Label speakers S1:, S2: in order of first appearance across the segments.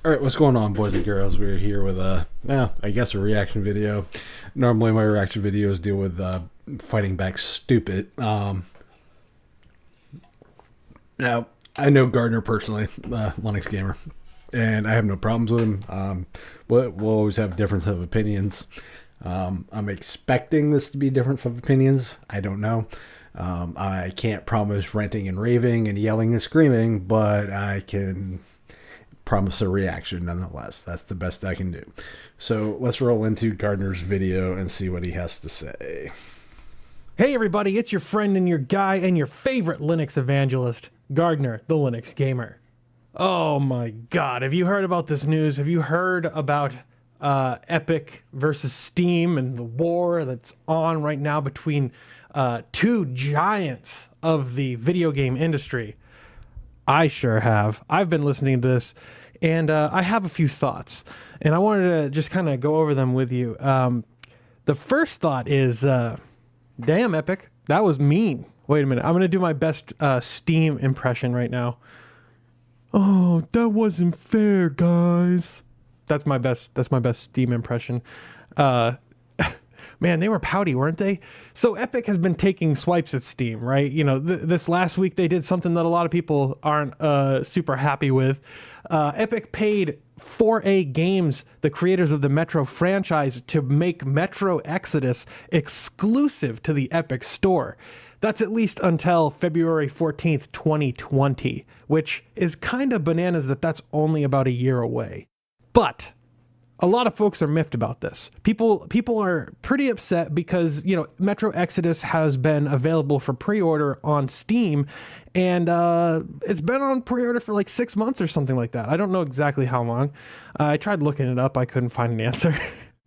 S1: All right, what's going on, boys and girls? We're here with I guess a reaction video. Normally, my reaction videos deal with fighting back stupid. Now, I know Gardner personally, Linux gamer, and I have no problems with him. We'll always have difference of opinions. I'm expecting this to be difference of opinions. I don't know. I can't promise ranting and raving and yelling and screaming, but I can promise a reaction nonetheless. That's the best I can do. So let's roll into Gardner's video and see what he has to say.
S2: Hey everybody, it's your friend and your guy and your favorite Linux evangelist, Gardner, the Linux gamer. Oh my god, have you heard about this news? Have you heard about Epic versus Steam and the war that's on right now between two giants of the video game industry? I sure have. I've been listening to this, and I have a few thoughts, and I wanted to just kind of go over them with you. The first thought is, damn, Epic, that was mean. Wait a minute, I'm going to do my best Steam impression right now. Oh, that wasn't fair, guys. That's my best Steam impression. Man, they were pouty, weren't they? So Epic has been taking swipes at Steam, right? You know, this last week they did something that a lot of people aren't super happy with. Epic paid 4A Games, the creators of the Metro franchise, to make Metro Exodus exclusive to the Epic Store. That's at least until February 14th, 2020, which is kind of bananas that that's only about a year away. But a lot of folks are miffed about this. People are pretty upset because, you know, Metro Exodus has been available for pre-order on Steam, and it's been on pre-order for like 6 months or something like that. I don't know exactly how long. I tried looking it up. I couldn't find an answer.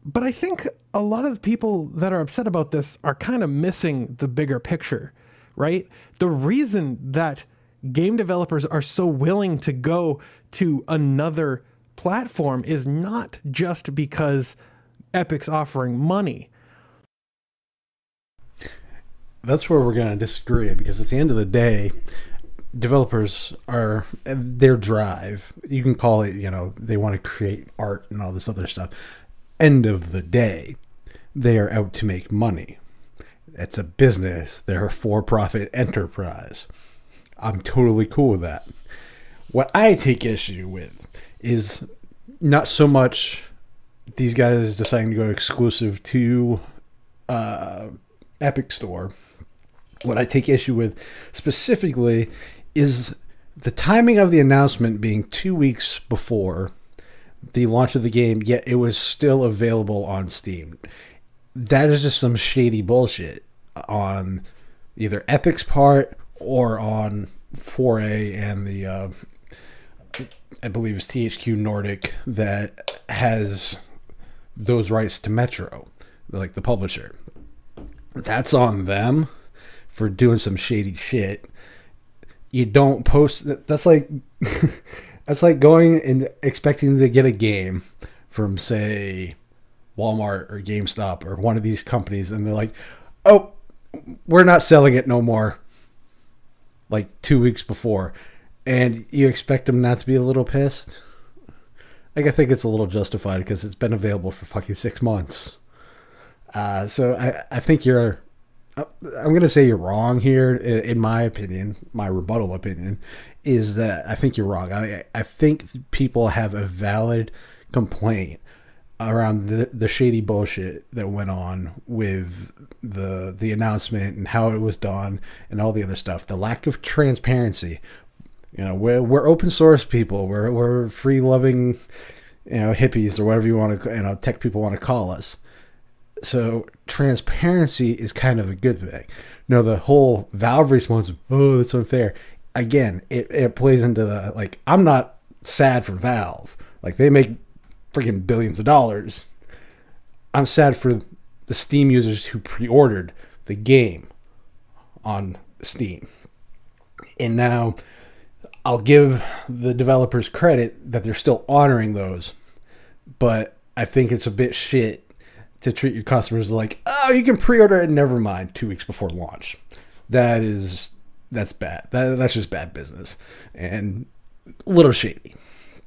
S2: But I think a lot of the people that are upset about this are kind of missing the bigger picture, right? The reason that game developers are so willing to go to another platform is not just because Epic's offering money.
S1: That's where we're going to disagree, because at the end of the day, developers are their drive. You can call it, you know, they want to create art and all this other stuff. End of the day, they are out to make money. It's a business. They're a for-profit enterprise. I'm totally cool with that. What I take issue with is not so much these guys deciding to go exclusive to Epic Store. What I take issue with specifically is the timing of the announcement being 2 weeks before the launch of the game, yet it was still available on Steam. That is just some shady bullshit on either Epic's part or on 4A and the I believe it's THQ Nordic that has those rights to Metro, like the publisher. That's on them for doing some shady shit. You don't post. That's like that's like going and expecting to get a game from, say, Walmart or GameStop or one of these companies, and they're like, "Oh, we're not selling it no more." Like 2 weeks before. And you expect them not to be a little pissed? Like, I think it's a little justified because it's been available for fucking 6 months. So I think I'm going to say you're wrong here, in my opinion. My rebuttal opinion is that I think you're wrong. I think people have a valid complaint around the shady bullshit that went on with the announcement and how it was done and all the other stuff. The lack of transparency. You know, we're open source people. We're free loving, you know, hippies or whatever you want to, you know, tech people want to call us. So transparency is kind of a good thing. No, the whole Valve response, oh, that's unfair. Again, it plays into the, like, I'm not sad for Valve. Like, they make freaking billions of dollars. I'm sad for the Steam users who pre-ordered the game on Steam. And now I'll give the developers credit that they're still honoring those, but I think it's a bit shit to treat your customers like, oh, you can pre-order it, never mind, 2 weeks before launch. That's bad. That's just bad business and a little shady.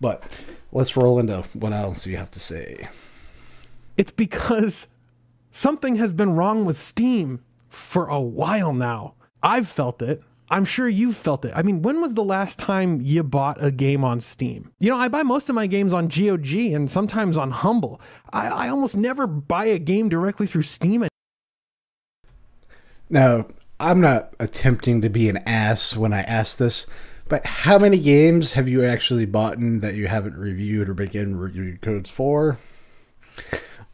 S1: But let's roll into what else you have to say.
S2: It's because something has been wrong with Steam for a while now. I've felt it. I'm sure you've felt it. I mean, when was the last time you bought a game on Steam? You know, I buy most of my games on GOG and sometimes on Humble. I almost never buy a game directly through Steam.
S1: Now, I'm not attempting to be an ass when I ask this, but how many games have you actually bought that you haven't reviewed or begun review codes for?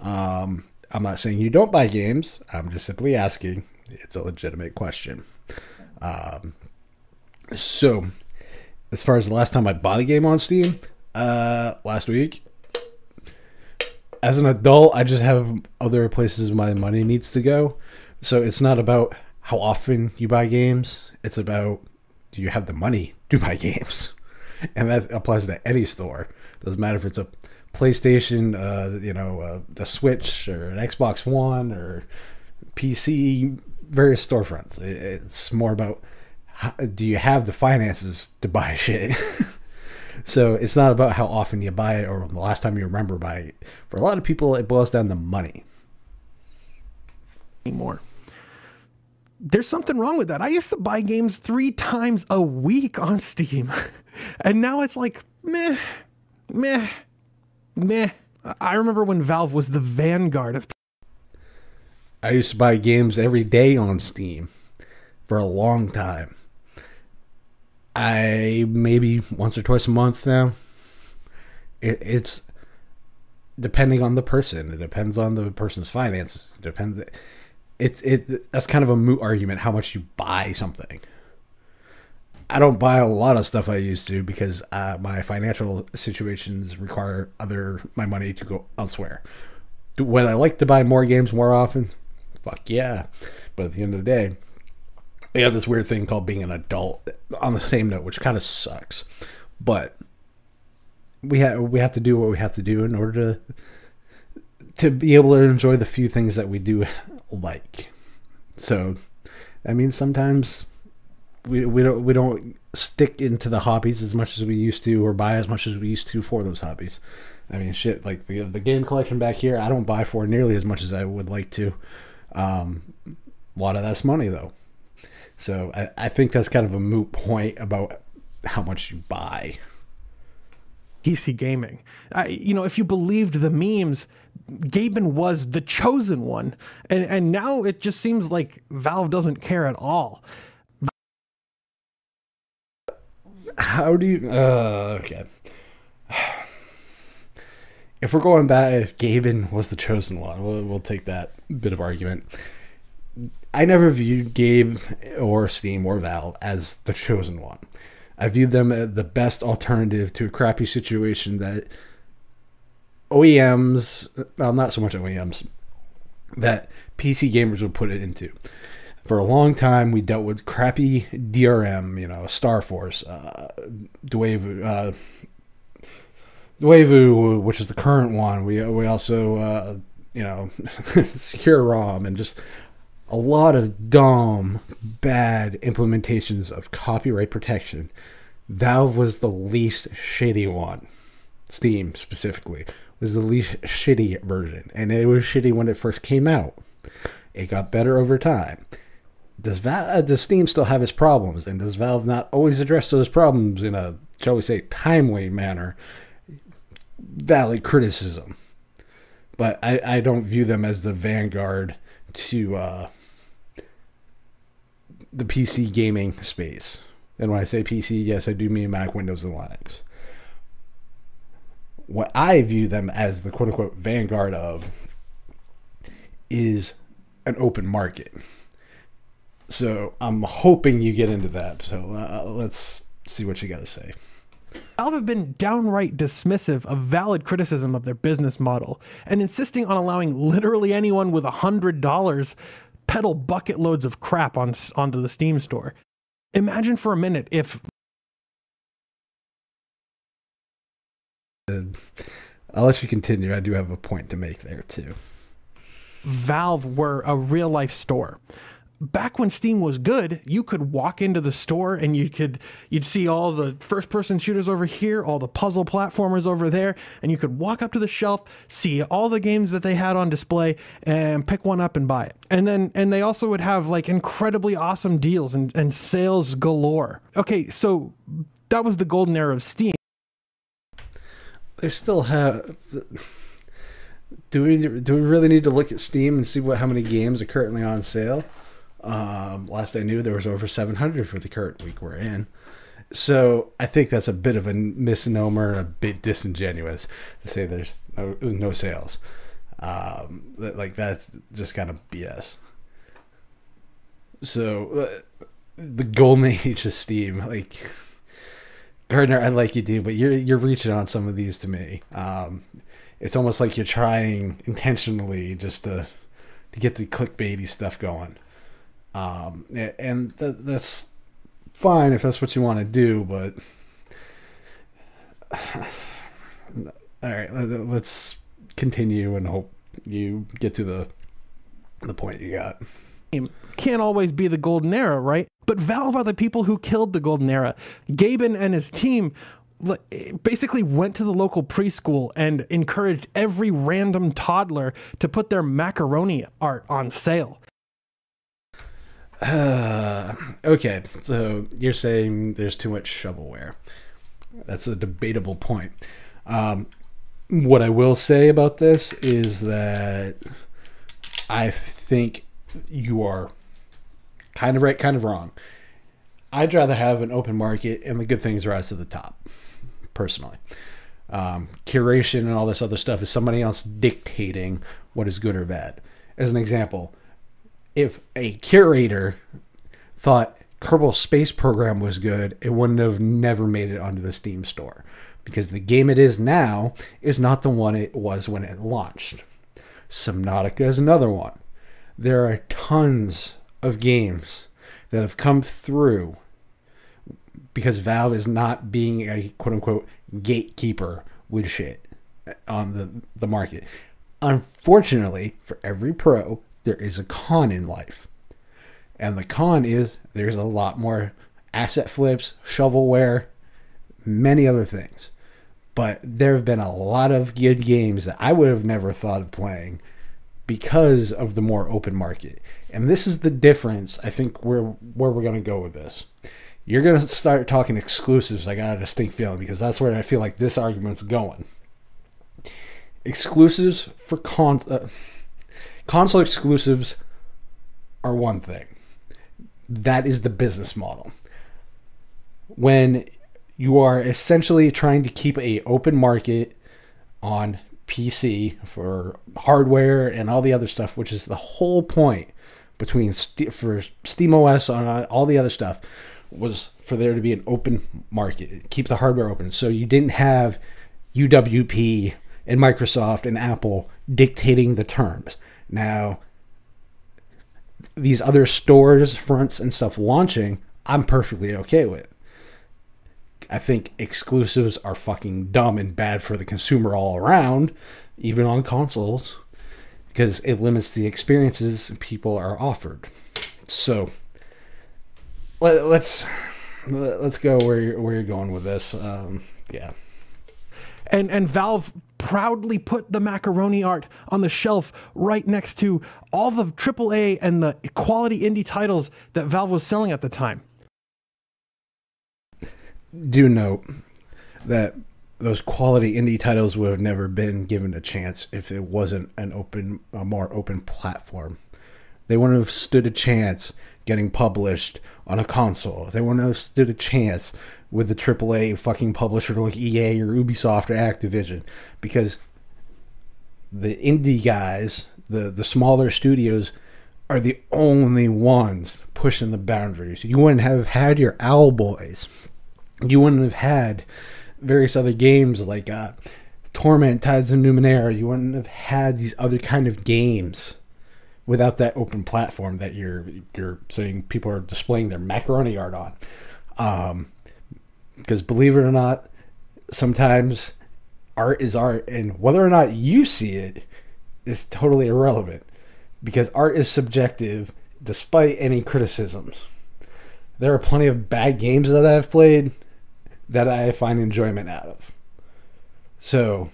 S1: I'm not saying you don't buy games. I'm just simply asking. It's a legitimate question. So, as far as the last time I bought a game on Steam, last week. As an adult, I just have other places my money needs to go. So it's not about how often you buy games. It's about, do you have the money to buy games? And that applies to any store. Doesn't matter if it's a PlayStation, the Switch, or an Xbox One, or PC, various storefronts. It's more about, do you have the finances to buy shit? So it's not about how often you buy it or the last time you remember buying it. For a lot of people, it boils down to money.
S2: Anymore. There's something wrong with that. I used to buy games 3 times a week on Steam. And now it's like, meh. I remember when Valve was the vanguard of...
S1: I used to buy games every day on Steam for a long time. I maybe once or twice a month now. It's depending on the person. It depends on the person's finances. It depends. That's kind of a moot argument how much you buy something. I don't buy a lot of stuff I used to because my financial situations require my money to go elsewhere. Would I like to buy more games more often? Fuck yeah. But at the end of the day, we have this weird thing called being an adult on the same note, which kind of sucks. But we have to do what we have to do in order to be able to enjoy the few things that we do like. So that means sometimes we don't stick into the hobbies as much as we used to, or buy as much as we used to for those hobbies. I mean, shit, like the game collection back here, I don't buy for nearly as much as I would like to. A lot of that's money, though. So I think that's kind of a moot point about how much you buy.
S2: PC gaming. If you believed the memes, Gaben was the chosen one. And now it just seems like Valve doesn't care at all.
S1: How do you... okay. If we're going back, if Gaben was the chosen one, we'll take that bit of argument. I never viewed Gabe or Steam or Valve as the chosen one. I viewed them as the best alternative to a crappy situation that OEMs, well, not so much OEMs, that PC gamers would put it into. For a long time, we dealt with crappy DRM, Star Force, Dwayvu, which is the current one. We also, Secure ROM, and just a lot of dumb, bad implementations of copyright protection. Valve was the least shitty one. Steam, specifically, was the least shitty version. And it was shitty when it first came out. It got better over time. Does Steam still have its problems? And does Valve not always address those problems in a, shall we say, timely manner? Valid criticism. But I don't view them as the vanguard to the PC gaming space. And when I say PC, yes, I do mean Mac, Windows, and Linux. What I view them as the quote-unquote vanguard of is an open market. So I'm hoping you get into that. So let's see what you got to say.
S2: Valve have been downright dismissive of valid criticism of their business model and insisting on allowing literally anyone with $100 peddle bucket loads of crap onto the Steam store. Imagine for a minute if...
S1: I'll let you continue. I do have a point to make there too.
S2: Valve were a real-life store. back when Steam was good, you could walk into the store and you'd see all the first person shooters over here, all the puzzle platformers over there, and you could walk up to the shelf, see all the games that they had on display, and pick one up and buy it. And they also would have like incredibly awesome deals and sales galore. Okay, so that was the golden era of Steam.
S1: They still have. Do we really need to look at Steam and see how many games are currently on sale? Last I knew, there was over 700 for the current week we're in. So I think that's a bit of a misnomer and a bit disingenuous to say there's no sales. Like that's just kind of BS. So the golden age of Steam, like Gardner, I like you, dude, but you're reaching on some of these to me. It's almost like you're trying intentionally just to get the clickbaity stuff going. And that's fine if that's what you want to do, but all right, let's continue and hope you get to the point you got.
S2: Can't always be the golden era, right? But Valve are the people who killed the golden era. Gaben and his team basically went to the local preschool and encouraged every random toddler to put their macaroni art on sale.
S1: Okay, so you're saying there's too much shovelware. That's a debatable point. What I will say about this is that I think you are kind of right, kind of wrong. I'd rather have an open market and the good things rise to the top, personally. Curation and all this other stuff is somebody else dictating what is good or bad. As an example, if a curator thought Kerbal Space Program was good, it wouldn't have never made it onto the Steam store, because the game it is now is not the one it was when it launched. Subnautica is another one. There are tons of games that have come through because Valve is not being a quote-unquote gatekeeper with shit on the market. Unfortunately, for every pro, there is a con in life. And the con is there's a lot more asset flips, shovelware, many other things. But there have been a lot of good games that I would have never thought of playing because of the more open market. And this is the difference, I think, where we're going to go with this. You're going to start talking exclusives, I got a distinct feeling, because that's where I feel like this argument's going. Exclusives for console exclusives are one thing. That is the business model. When you are essentially trying to keep an open market on PC for hardware and all the other stuff, which is the whole point between for SteamOS on all the other stuff, was for there to be an open market, keep the hardware open. So you didn't have UWP and Microsoft and Apple dictating the terms. Now, these other stores, fronts, and stuff launching, I'm perfectly okay with. I think exclusives are fucking dumb and bad for the consumer all around, even on consoles, because it limits the experiences people are offered. So let's go where you're going with this. Yeah.
S2: And Valve proudly put the macaroni art on the shelf right next to all the AAA and the quality indie titles that Valve was selling at the time.
S1: Do note that those quality indie titles would have never been given a chance if it wasn't a more open platform. They wouldn't have stood a chance getting published on a console. They wouldn't have stood a chance with the AAA fucking publisher like EA or Ubisoft or Activision, because the indie guys, the smaller studios, are the only ones pushing the boundaries. You wouldn't have had your Owlboys. You wouldn't have had various other games like Torment, Tides of Numenera. You wouldn't have had these other kind of games without that open platform that you're saying people are displaying their macaroni art on. Because believe it or not, sometimes art is art, and whether or not you see it is totally irrelevant, because art is subjective despite any criticisms, there are plenty of bad games that I've played that I find enjoyment out of. So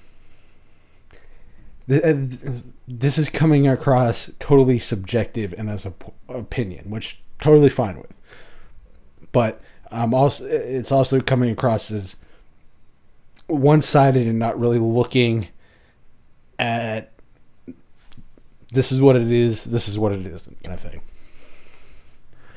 S1: this is coming across totally subjective and as an opinion, which totally fine with. But it's also coming across as one-sided and not really looking at this is what it is, this is what it isn't, kind of thing.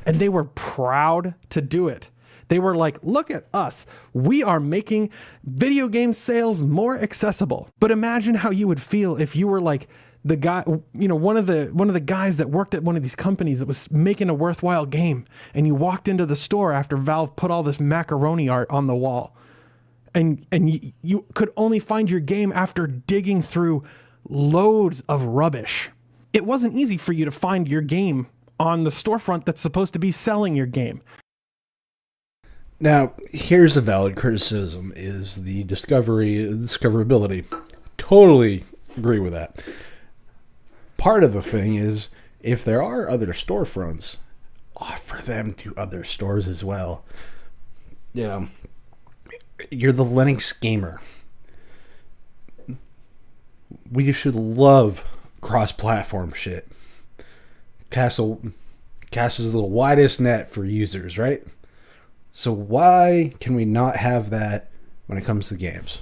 S2: And they were proud to do it. They were like, look at us. We are making video game sales more accessible. But imagine how you would feel if you were like the guy, you know, one of the guys that worked at one of these companies that was making a worthwhile game, and you walked into the store after Valve put all this macaroni art on the wall, and you could only find your game after digging through loads of rubbish. It wasn't easy for you to find your game on the storefront that's supposed to be selling your game.
S1: Now, here's a valid criticism, is the discoverability. Totally agree with that. Part of the thing is, if there are other storefronts, offer them to other stores as well. You know, you're the Linux gamer. We should love cross-platform shit. Cast is the widest net for users, right? So why can we not have that when it comes to games?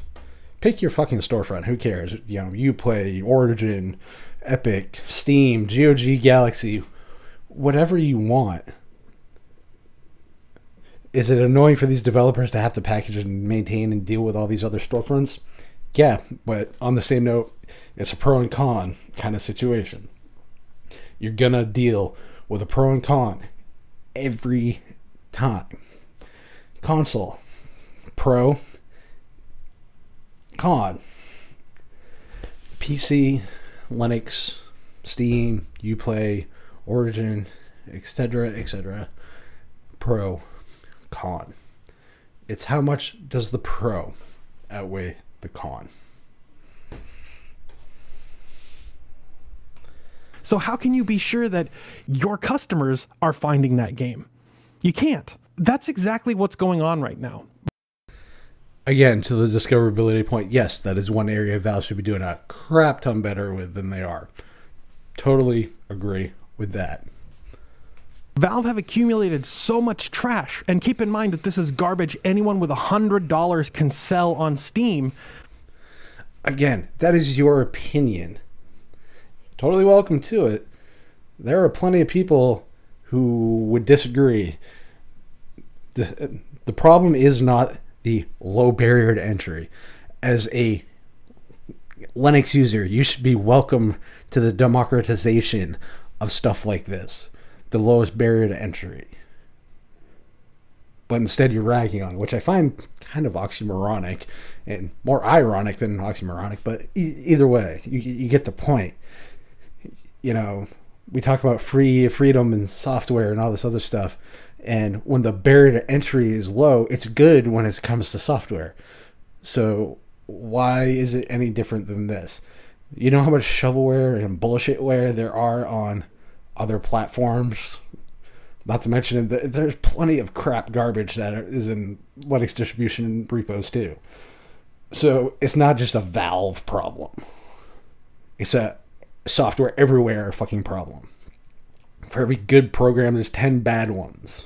S1: Pick your fucking storefront. Who cares? You know, Uplay, Origin, Epic, Steam, GOG, Galaxy, whatever you want. Is it annoying for these developers to have to package and maintain and deal with all these other storefronts? Yeah, but on the same note, it's a pro and con kind of situation. You're gonna deal with a pro and con every time. Console, pro, con. PC, Linux, Steam, Uplay, Origin, etc., pro, con. It's how much does the pro outweigh the con.
S2: So how can you be sure that your customers are finding that game? You can't. That's exactly what's going on right now.
S1: Again, to the discoverability point, yes, that is one area Valve should be doing a crap ton better with than they are. Totally agree with that.
S2: Valve have accumulated so much trash, and keep in mind that this is garbage anyone with $100 can sell on Steam.
S1: Again, that is your opinion. Totally welcome to it. There are plenty of people who would disagree. The problem is not the low barrier to entry. As a Linux user, you should be welcome to the democratization of stuff like this. The lowest barrier to entry. But instead you're ragging on it, which I find kind of oxymoronic and more ironic than oxymoronic, but either way, you get the point. You know, we talk about freedom and software and all this other stuff. And when the barrier to entry is low, it's good when it comes to software. So why is it any different than this? You know how much shovelware and bullshitware there are on other platforms? Not to mention that there's plenty of crap garbage that is in Linux distribution repos too. So it's not just a Valve problem. It's a software everywhere fucking problem. For every good program, there's 10 bad ones.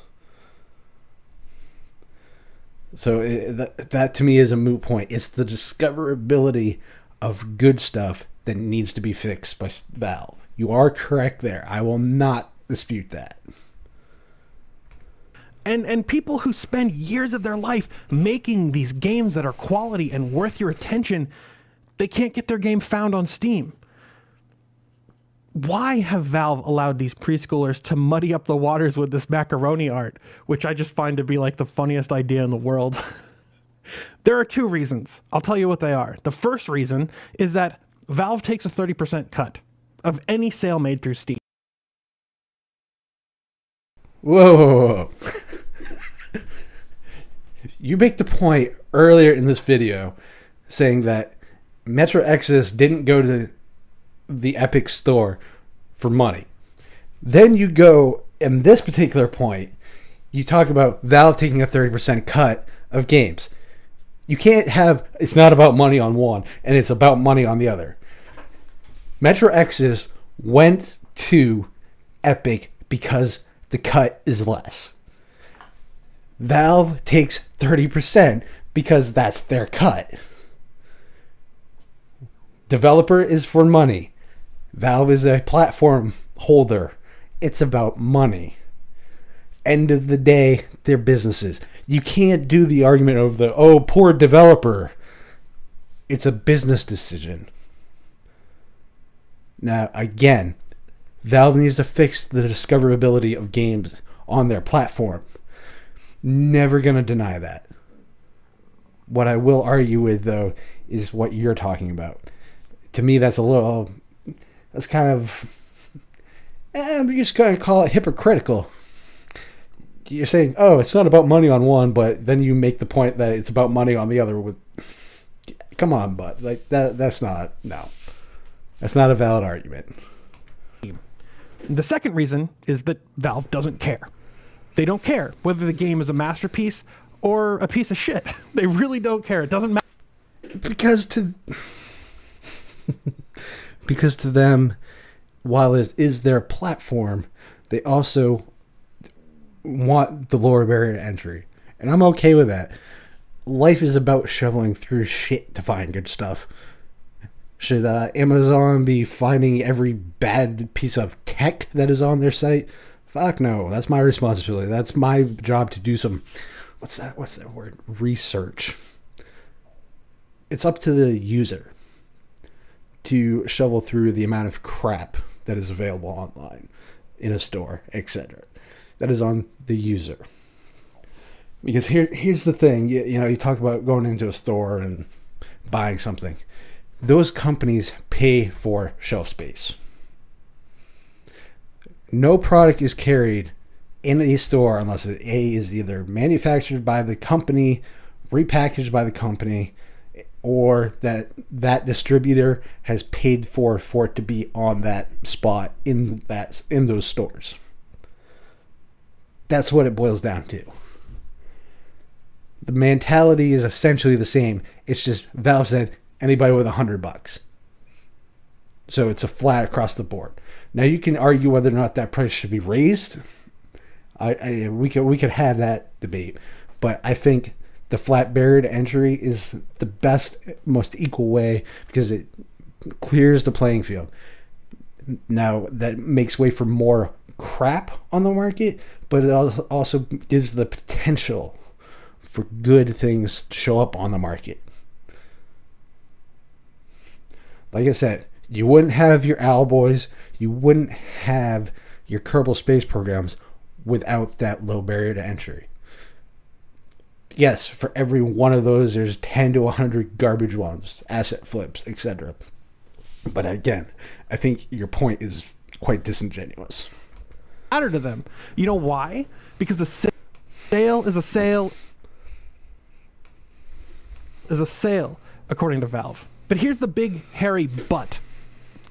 S1: So that to me is a moot point. It's the discoverability of good stuff that needs to be fixed by Valve. You are correct there. I will not dispute that.
S2: And people who spend years of their life making these games that are quality and worth your attention, they can't get their game found on Steam. Why have Valve allowed these preschoolers to muddy up the waters with this macaroni art, which I just find to be like the funniest idea in the world? There are two reasons. I'll tell you what they are. The first reason is that Valve takes a 30% cut of any sale made through Steam.
S1: Whoa. You make the point earlier in this video saying that Metro Exodus didn't go to the Epic store for money. Then you go, in this particular point, you talk about Valve taking a 30% cut of games. You can't have, it's not about money on one, and it's about money on the other. Metro Exodus went to Epic because the cut is less. Valve takes 30% because that's their cut. Developer is for money. Valve is a platform holder. It's about money. End of the day, they're businesses. You can't do the argument of the, oh, poor developer. It's a business decision. Now, again, Valve needs to fix the discoverability of games on their platform. Never going to deny that. What I will argue with, though, is what you're talking about. To me, that's kind of, I'm just going to call it hypocritical. You're saying, oh, it's not about money on one, but then you make the point that it's about money on the other. Come on, bud. Like that's not a valid argument.
S2: The second reason is that Valve doesn't care. They don't care whether the game is a masterpiece or a piece of shit. They really don't care. It doesn't matter.
S1: Because to them, while it is their platform, they also want the lower barrier to entry. And I'm okay with that. Life is about shoveling through shit to find good stuff. Should Amazon be finding every bad piece of tech that is on their site? Fuck no. That's my responsibility. That's my job to do some, what's that word? Research. It's up to the user to shovel through the amount of crap that is available online, in a store, etc. That is on the user. Because here's the thing. You talk about going into a store and buying something. Those companies pay for shelf space. No product is carried in a store unless it is either manufactured by the company, repackaged by the company, or that distributor has paid for it to be on that spot in those stores. That's what it boils down to. The mentality is essentially the same. It's just Valve said anybody with $100. So it's a flat across the board. Now you can argue whether or not that price should be raised. We could have that debate, but I think the flat barrier to entry is the best, most equal way because it clears the playing field. Now that makes way for more crap on the market, but it also gives the potential for good things to show up on the market. Like I said, you wouldn't have your Owlboys, you wouldn't have your Kerbal Space Programs without that low barrier to entry. Yes, for every one of those, there's 10 to 100 garbage ones, asset flips, etc. But again, I think your point is quite disingenuous.
S2: Matter to them. You know why? Because a sale is a sale according to Valve. But here's the big hairy but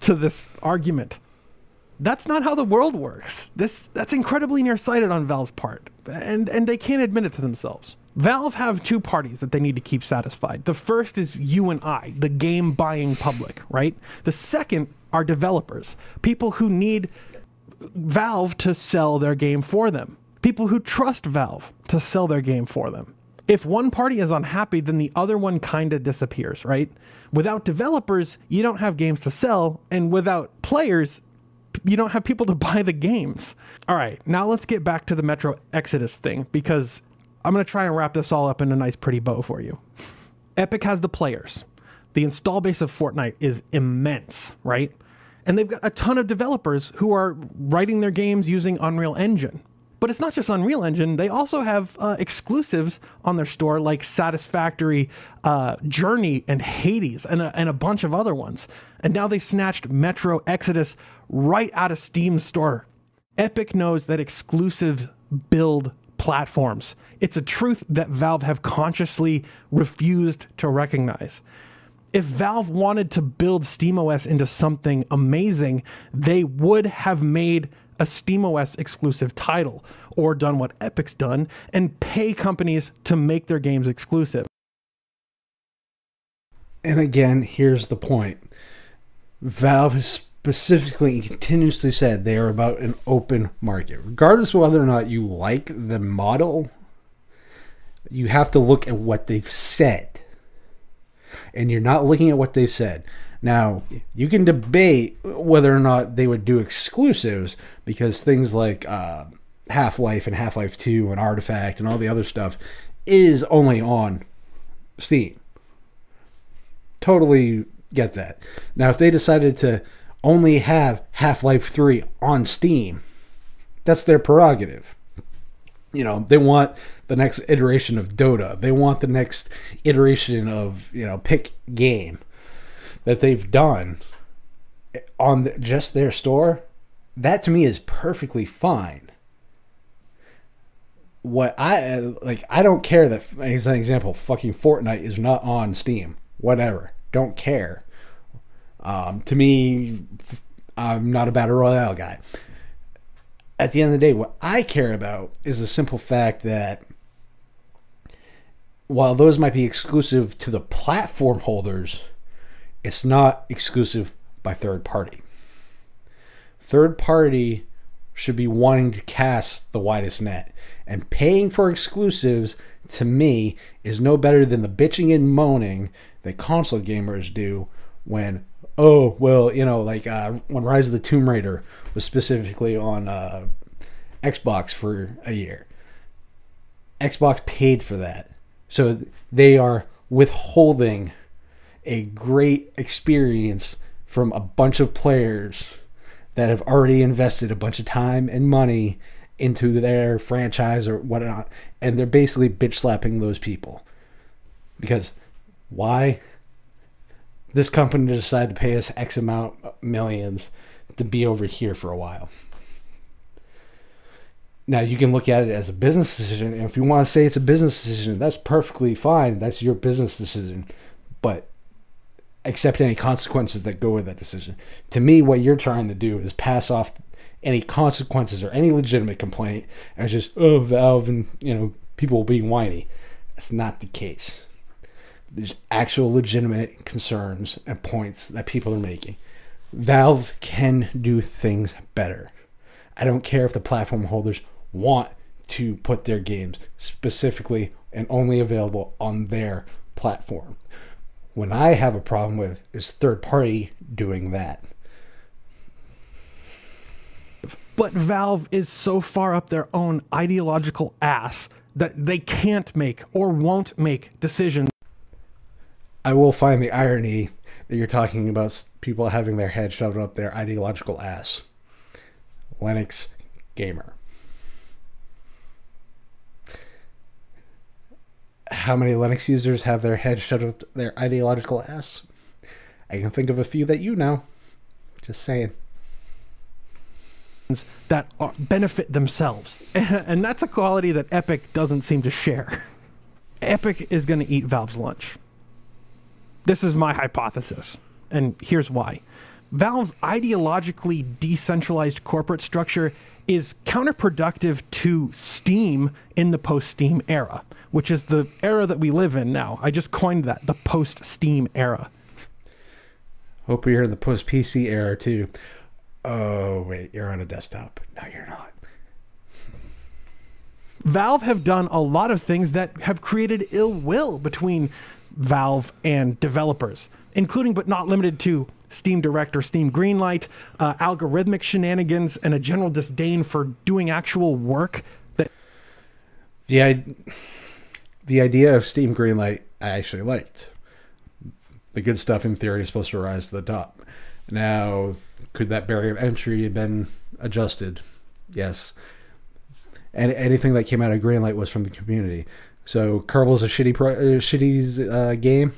S2: to this argument. That's not how the world works. That's incredibly nearsighted on Valve's part, and they can't admit it to themselves. Valve have two parties that they need to keep satisfied. The first is you and I, the game buying public, right? The second are developers, people who need Valve to sell their game for them, people who trust Valve to sell their game for them. If one party is unhappy, then the other one kind of disappears, right? Without developers, you don't have games to sell, and without players, you don't have people to buy the games. All right, now let's get back to the Metro Exodus thing, because I'm going to try and wrap this all up in a nice pretty bow for you. Epic has the players. The install base of Fortnite is immense, right? And they've got a ton of developers who are writing their games using Unreal Engine. But it's not just Unreal Engine. They also have exclusives on their store like Satisfactory, Journey, and Hades, and a bunch of other ones. And now they snatched Metro Exodus right out of Steam's store. Epic knows that exclusives build platforms. It's a truth that Valve have consciously refused to recognize. If Valve wanted to build SteamOS into something amazing, they would have made a SteamOS exclusive title, or done what Epic's done and pay companies to make their games exclusive.
S1: And again, here's the point. Valve has specifically continuously said they are about an open market. Regardless of whether or not you like the model, you have to look at what they've said. And you're not looking at what they've said. Now, you can debate whether or not they would do exclusives, because things like Half-Life and Half-Life 2 and Artifact and all the other stuff is only on Steam. Totally get that. Now, if they decided to only have Half-Life 3 on Steam, that's their prerogative. You know, they want the next iteration of Dota. They want the next iteration of, pick game that they've done on just their store. That to me is perfectly fine. What I don't care that, as an example, fucking Fortnite is not on Steam. Whatever. Don't care. To me, I'm not a battle royale guy. At the end of the day, what I care about is the simple fact that while those might be exclusive to the platform holders, it's not exclusive by third party. Third party should be wanting to cast the widest net. And paying for exclusives, to me, is no better than the bitching and moaning that console gamers do when, when Rise of the Tomb Raider was specifically on Xbox for a year. Xbox paid for that. So they are withholding a great experience from a bunch of players that have already invested a bunch of time and money into their franchise or whatnot, and they're basically bitch slapping those people. Because why? This company decided to pay us X amount millions to be over here for a while. Now, you can look at it as a business decision, and if you want to say it's a business decision, that's perfectly fine. That's your business decision. But accept any consequences that go with that decision. To me, what you're trying to do is pass off any consequences or any legitimate complaint as just, Valve and, people being whiny. That's not the case. There's actual legitimate concerns and points that people are making. Valve can do things better. I don't care if the platform holders want to put their games specifically and only available on their platform. What I have a problem with is third party doing that.
S2: But Valve is so far up their own ideological ass that they can't make or won't make decisions.
S1: I will find the irony that you're talking about people having their head shoved up their ideological ass. Linux gamer. How many Linux users have their head shoved up their ideological ass? I can think of a few that you know. Just saying.
S2: That benefit themselves. And that's a quality that Epic doesn't seem to share. Epic is going to eat Valve's lunch. This is my hypothesis, and here's why. Valve's ideologically decentralized corporate structure is counterproductive to Steam in the post-Steam era, which is the era that we live in now. I just coined that, the post-Steam era.
S1: Hope you're in the post-PC era, too. Oh, wait, you're on a desktop. No, you're not.
S2: Valve have done a lot of things that have created ill will between Valve and developers, including but not limited to Steam Direct or Steam Greenlight, algorithmic shenanigans, and a general disdain for doing actual work.
S1: The idea of Steam Greenlight I actually liked. The good stuff in theory is supposed to rise to the top. Now, could that barrier of entry have been adjusted? Yes. And anything that came out of Greenlight was from the community. So Kerbal's a shitty game.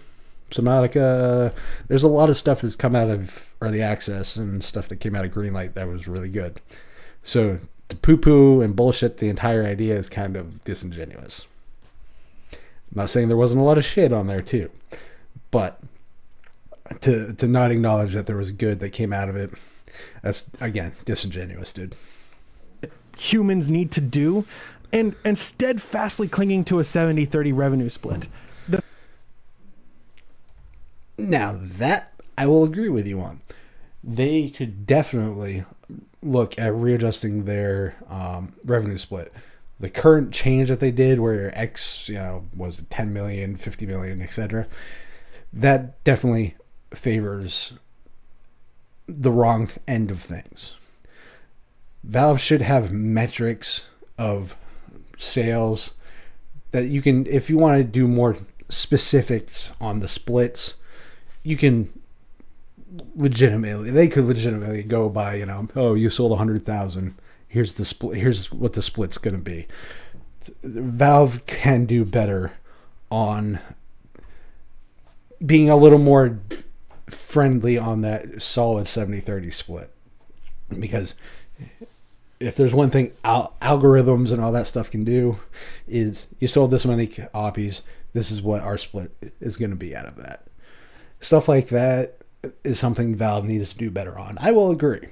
S1: Subnautica, there's a lot of stuff that's come out of early access and stuff that came out of Greenlight that was really good. So to poo-poo and bullshit the entire idea is kind of disingenuous. I'm not saying there wasn't a lot of shit on there too, but to not acknowledge that there was good that came out of it, that's, again, disingenuous, dude.
S2: humans need to do, and steadfastly clinging to a 70-30 revenue split.
S1: Now, that I will agree with you on. They could definitely look at readjusting their revenue split. The current change that they did, where X, was 10 million, 50 million, etc., that definitely favors the wrong end of things. Valve should have metrics of sales that you can, if you want to do more specifics on the splits, you can they could legitimately go by, oh, you sold 100,000. Here's the split. Here's what the split's going to be. Valve can do better on being a little more friendly on that solid 70-30 split. Because if there's one thing algorithms and all that stuff can do, is you sold this many copies, this is what our split is going to be out of that. Stuff like that is something Valve needs to do better on. I will agree.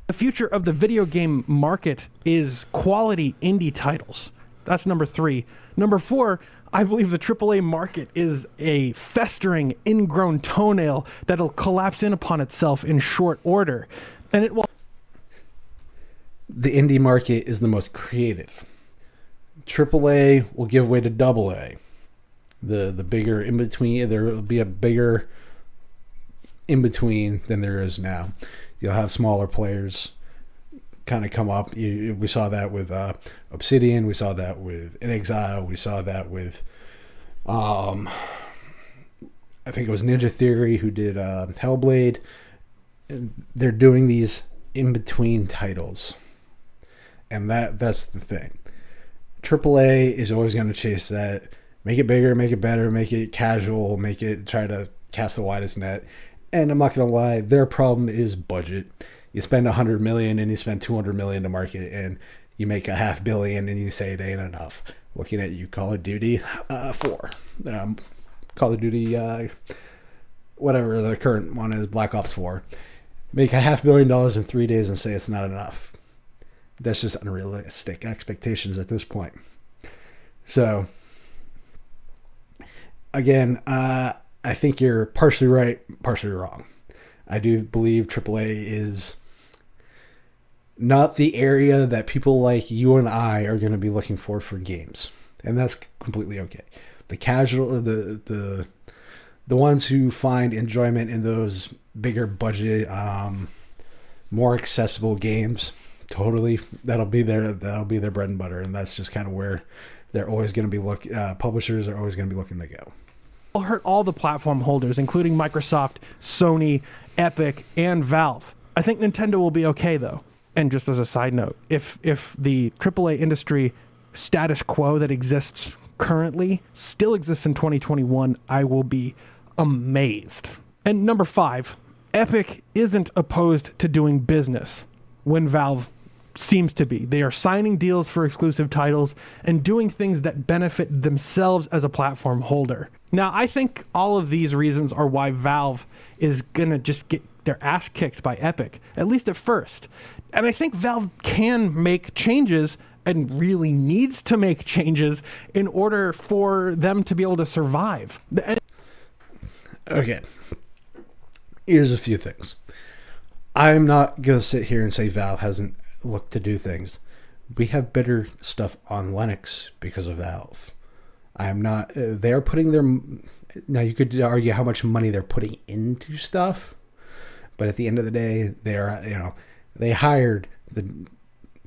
S2: The future of the video game market is quality indie titles. That's number 3. Number 4, I believe the AAA market is a festering, ingrown toenail that'll collapse in upon itself in short order. And it will.
S1: The indie market is the most creative. AAA will give way to AA. The bigger in between, there will be a bigger in between than there is now. You'll have smaller players kind of come up. We saw that with Obsidian. We saw that with inXile. We saw that with I think it was Ninja Theory who did Hellblade. They're doing these in between titles, and that's the thing. AAA is always going to chase that. Make it bigger, make it better, make it casual, make it try to cast the widest net. And I'm not going to lie, their problem is budget. You spend $100 million and you spend $200 million to market, and you make $500 million and you say it ain't enough. Looking at you, Call of Duty 4. Call of Duty, whatever the current one is, Black Ops 4. Make $500 million in 3 days and say it's not enough. That's just unrealistic expectations at this point. So, again, I think you're partially right, partially wrong. I do believe AAA is not the area that people like you and I are going to be looking for games, and that's completely okay. The casual, the ones who find enjoyment in those bigger budget, more accessible games, totally, that'll be their bread and butter, and that's just kind of where they're always going to be publishers are always going to be looking to go.
S2: Will hurt all the platform holders, including Microsoft, Sony, Epic, and Valve. I think Nintendo will be okay, though. And just as a side note, if the AAA industry status quo that exists currently still exists in 2021, I will be amazed. And number 5, Epic isn't opposed to doing business when Valve seems to be. They are signing deals for exclusive titles and doing things that benefit themselves as a platform holder. Now, I think all of these reasons are why Valve is going to just get their ass kicked by Epic, at least at first. And I think Valve can make changes and really needs to make changes in order for them to be able to survive.
S1: Okay. Here's a few things. I'm not going to sit here and say Valve hasn't looked to do things. We have better stuff on Linux because of Valve. I'm not. They're putting their. Now you could argue how much money they're putting into stuff, but at the end of the day, they hired the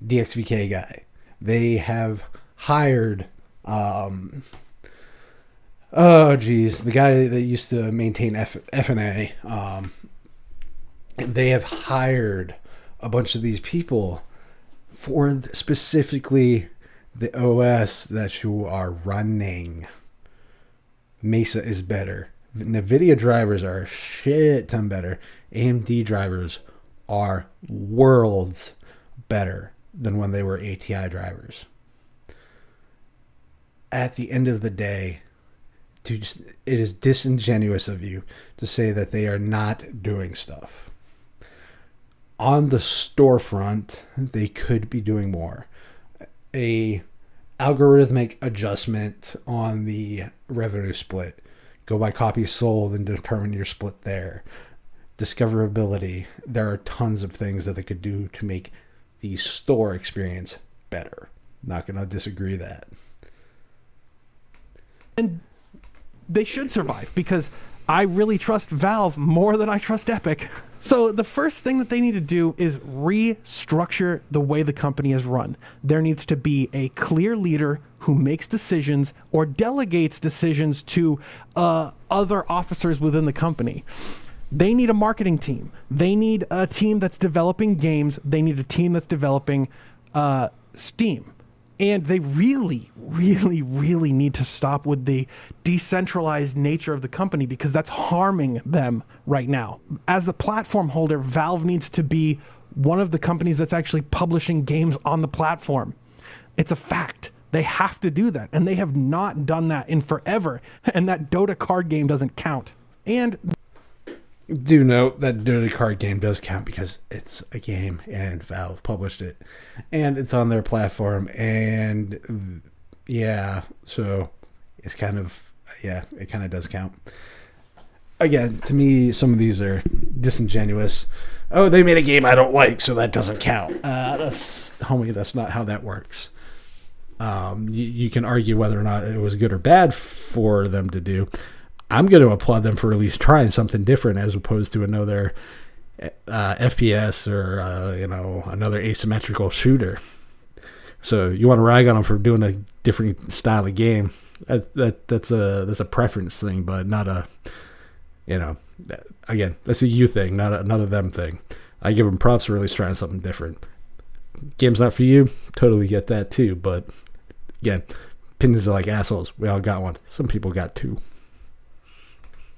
S1: DXVK guy. They have hired. The guy that used to maintain FNA. They have hired a bunch of these people for specifically the OS that you are running. Mesa is better. NVIDIA drivers are a shit ton better. AMD drivers are worlds better than when they were ATI drivers. At the end of the day, it is disingenuous of you to say that they are not doing stuff. on the storefront, they could be doing more. A algorithmic adjustment on the revenue split. Go by copies sold and determine your split there. Discoverability. There are tons of things that they could do to make the store experience better. Not going to disagree that.
S2: And they should survive because I really trust Valve more than I trust Epic. So the first thing that they need to do is restructure the way the company is run. There needs to be a clear leader who makes decisions or delegates decisions to other officers within the company. They need a marketing team. They need a team that's developing games. They need a team that's developing Steam. And they really, really, really need to stop with the decentralized nature of the company because that's harming them right now. As a platform holder, Valve needs to be one of the companies that's actually publishing games on the platform. It's a fact. They have to do that. And they have not done that in forever. And that Dota card game doesn't count. And
S1: do note that Dota card game does count because it's a game and Valve published it and it's on their platform, and yeah, so it's kind of, yeah, it kind of does count. Again, to me, some of these are disingenuous. Oh, they made a game I don't like, so that doesn't count. Homie, that's not how that works. You can argue whether or not it was good or bad for them to do. I'm going to applaud them for at least trying something different as opposed to another FPS or another asymmetrical shooter. So you want to rag on them for doing a different style of game? That's a preference thing, but not a again, that's a you thing, not a them thing. I give them props for at least trying something different. Game's not for you, totally get that too. But again, opinions are like assholes. We all got one. Some people got two.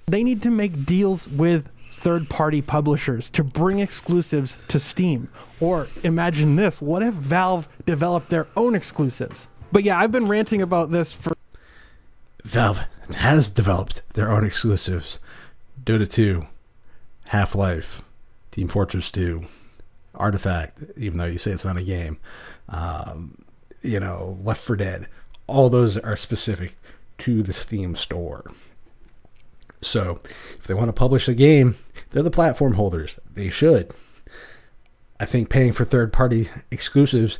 S2: They need to make deals with third-party publishers to bring exclusives to Steam. Or imagine this, what if Valve developed their own exclusives? But yeah, I've been ranting about this for...
S1: Valve has developed their own exclusives. Dota 2, Half-Life, Team Fortress 2, Artifact, even though you say it's not a game, Left 4 Dead. All those are specific to the Steam store. So if they want to publish a game, they're the platform holders. They should. I think paying for third-party exclusives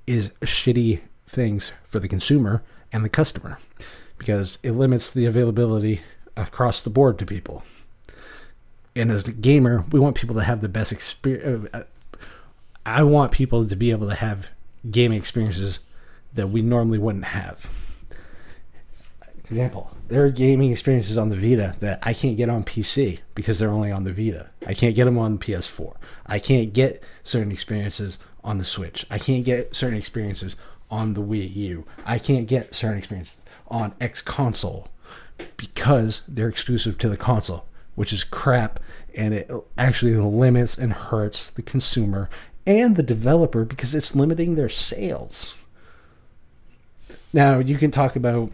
S1: is shitty things for the consumer and the customer because it limits the availability across the board to people. And as a gamer, we want people to have the best experience. I want people to be able to have gaming experiences that we normally wouldn't have. Example, there are gaming experiences on the Vita that I can't get on PC because they're only on the Vita. I can't get them on PS4. I can't get certain experiences on the Switch. I can't get certain experiences on the Wii U. I can't get certain experiences on X console because they're exclusive to the console, which is crap, and it actually limits and hurts the consumer and the developer because it's limiting their sales. Now, you can talk about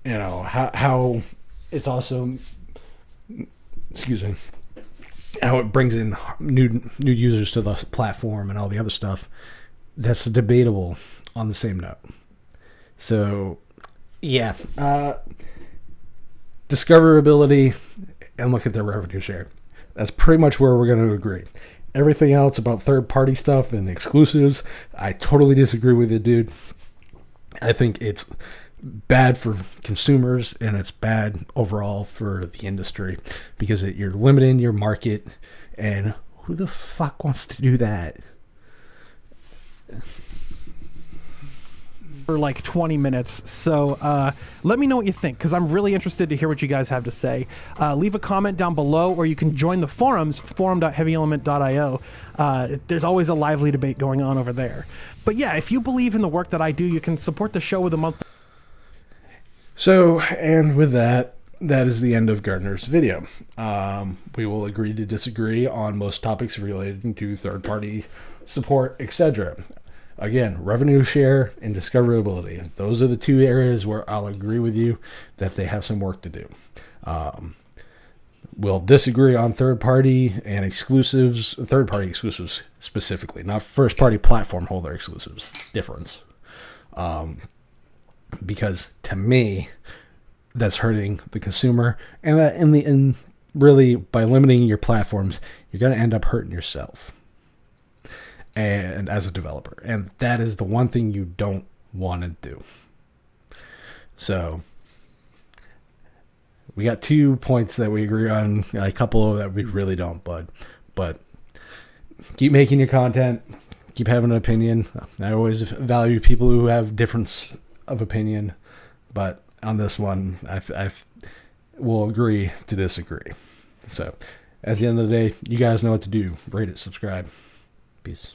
S1: how it's also, how it brings in new users to the platform and all the other stuff. That's debatable on the same note. So, yeah, discoverability and look at their revenue share. That's pretty much where we're going to agree. Everything else about third-party stuff and exclusives, I totally disagree with you, dude. I think it's bad for consumers and it's bad overall for the industry because you're limiting your market, and who the fuck wants to do that?
S2: For like 20 minutes. So let me know what you think because I'm really interested to hear what you guys have to say. Leave a comment down below, or you can join the forums, forum.heavyelement.io. There's always a lively debate going on over there. But yeah, if you believe in the work that I do, you can support the show with a monthly.
S1: So, and with that, that is the end of Gardner's video. We will agree to disagree on most topics related to third-party support, etc. Again, revenue share and discoverability. Those are the two areas where I'll agree with you that they have some work to do. will disagree on third-party and exclusives, third-party exclusives specifically, not first-party platform holder exclusives. Difference. Because to me, that's hurting the consumer, and that in really by limiting your platforms, you're going to end up hurting yourself, and as a developer, and that is the one thing you don't want to do. So we got 2 points that we agree on, a couple that we really don't, but keep making your content, keep having an opinion. I always value people who have difference of opinion, but on this one, I will agree to disagree. So at the end of the day, you guys know what to do. Rate it, subscribe. Peace.